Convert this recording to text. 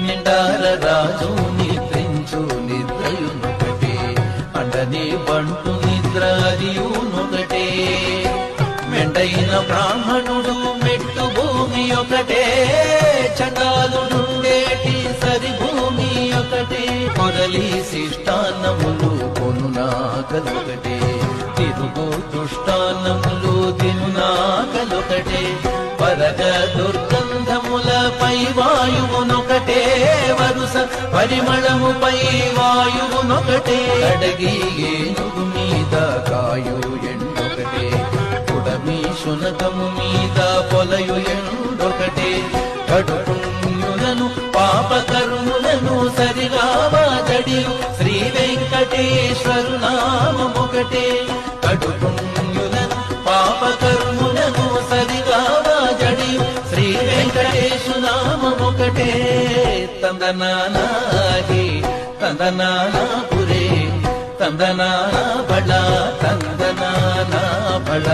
నిండార రాజు నిద్రించు నిద్రయునొకటే, అండని బంటు నిద్ర అదియునొకటే. మెండైన బ్రాహ్మణుడు మెట్టు భూమి ఒకటే, చండాలుడుండేటి సరి భూమి ఒకటే. కొరలి శిష్టాన్నములు కొనునాకలొకటే, తిరుగు దుష్టాన్నములు తినునాకలొకటే. పరగ దుర్గంధములపై వాయువునొకటే, వరుస పరిమళముపై వాయువునొకటే. అడగి ఏనుగు మీద కాయు ఎండొకటే, పుడమి శునకము మీద పొలయు ఎండొకటే. కడుపుణ్యులను పాపకర్ములను సరిగావాదడియు శ్రీ వెంకటేశ్వరు నామమొకటే. కడుపుణ్యులను పాపకర్ములను సరిగావాదడియు శ్రీ వెంకటేశు నామమొకటే. తందనానాహి తందనానాపురే, తందనానా బళ తందనానా బళ.